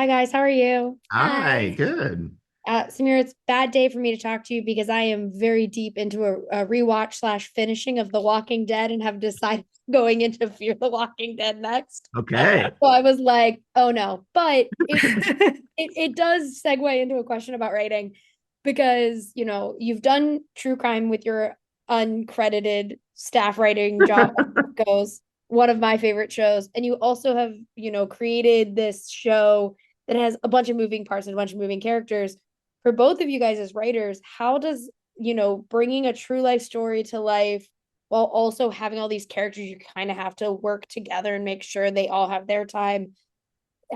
Hi guys, how are you? Hi, Hi. good. Samir, it's a bad day for me to talk to you because I am very deep into a rewatch slash finishing of The Walking Dead and have decided going into Fear the Walking Dead next. Okay. So I was like, oh no. But it does segue into a question about writing because, you've done true crime with your uncredited staff writing job goes, one of my favorite shows. And you also have, created this show that has a bunch of moving parts and a bunch of moving characters. For both of you guys as writers, how does, bringing a true life story to life while also having all these characters, you kind of have to work together and make sure they all have their time.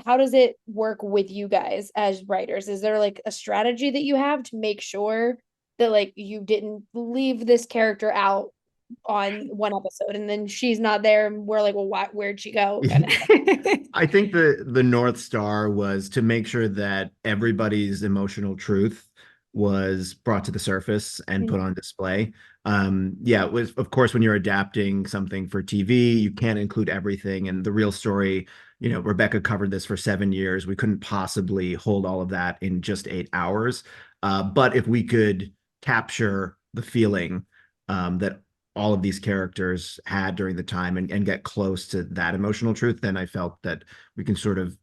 How does it work with you guys as writers? Is there like a strategy that you have to make sure that like you didn't leave this character out on one episode and then she's not there and we're like, well, where'd she go? Kind of. I think the North Star was to make sure that everybody's emotional truth was brought to the surface and put on display. Yeah, it was of course when you're adapting something for TV, you can't include everything. And the real story, Rebecca covered this for 7 years. We couldn't possibly hold all of that in just 8 hours. But if we could capture the feeling that all of these characters had during the time and get close to that emotional truth, then I felt that we can sort of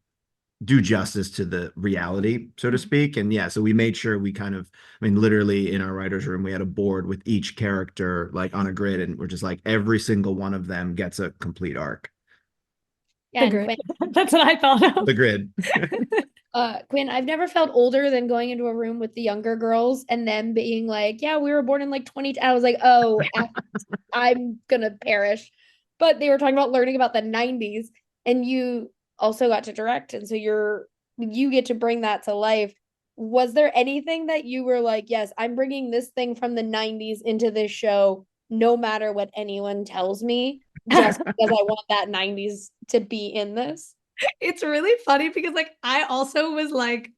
do justice to the reality, so to speak. And yeah, so we made sure we kind of, I mean, literally in our writer's room, we had a board with each character like on a grid, and we're just like every single one of them gets a complete arc. Yeah, The and grid. Quinn, That's what I thought of. The grid. Quinn, I've never felt older than going into a room with the younger girls and them being like, yeah, we were born in like 20. I was like, oh, I'm gonna perish. But they were talking about learning about the 90s, and you also got to direct, and so you get to bring that to life. Was there anything that you were like, yes, I'm bringing this thing from the 90s into this show, no matter what anyone tells me, just because I want that 90s to be in this? It's really funny because I also was like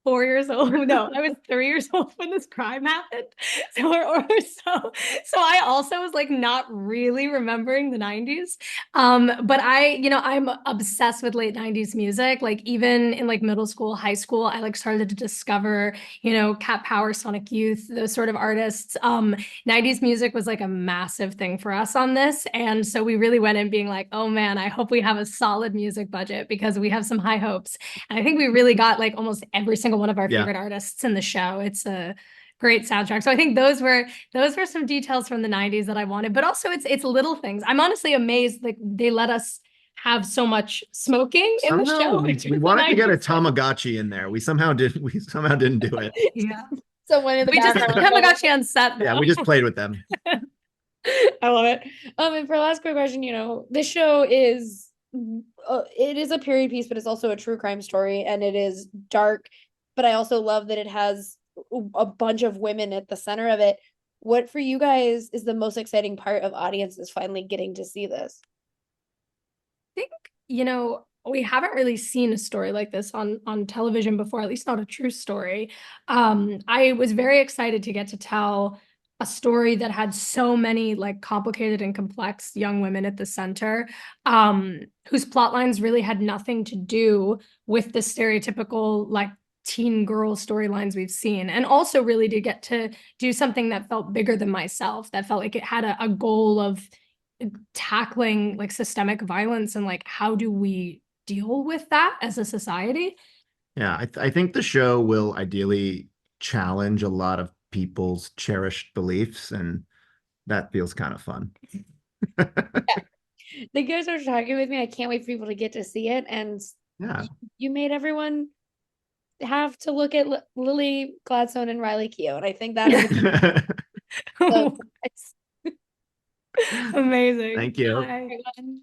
4 years old. No, I was 3 years old when this crime happened. So I also was like not really remembering the 90s. But I'm obsessed with late 90s music. Like even in like middle school, high school, I like started to discover, Cat Power, Sonic Youth, those sort of artists. 90s music was like a massive thing for us on this. And so we really went in being like, oh man, I hope we have a solid music budget because we have some high hopes. And I think we really got like almost every single one of our Yeah. favorite artists in the show. It's a great soundtrack. So I think those were some details from the 90s that I wanted, but also it's little things. I'm honestly amazed like they let us have so much smoking in the Somehow show, we, which we was the wanted to get a 90s thing. Tamagotchi in there. We somehow didn't do it. Yeah. Someone in the We just had background. the Tamagotchi on set Yeah, we though. just played with them. I love it. And for last quick question, this show is it is a period piece, but it's also a true crime story, and it is dark. But I also love that it has a bunch of women at the center of it. What for you guys is the most exciting part of audiences finally getting to see this? Think, you know, we haven't really seen a story like this on television before, at least not a true story. I was very excited to get to tell a story that had so many like complicated and complex young women at the center, whose plot lines really had nothing to do with the stereotypical like teen girl storylines we've seen, and also really to get to do something that felt bigger than myself, that felt like it had a goal of tackling like systemic violence and like how do we deal with that as a society. Yeah, I think the show will ideally challenge a lot of people's cherished beliefs, and that feels kind of fun. Thank you guys for talking with me. I can't wait for people to get to see it. And Yeah. you made everyone have to look at Lily Gladstone and Riley Keough. And I think that is so Amazing. Thank you. Bye. everyone.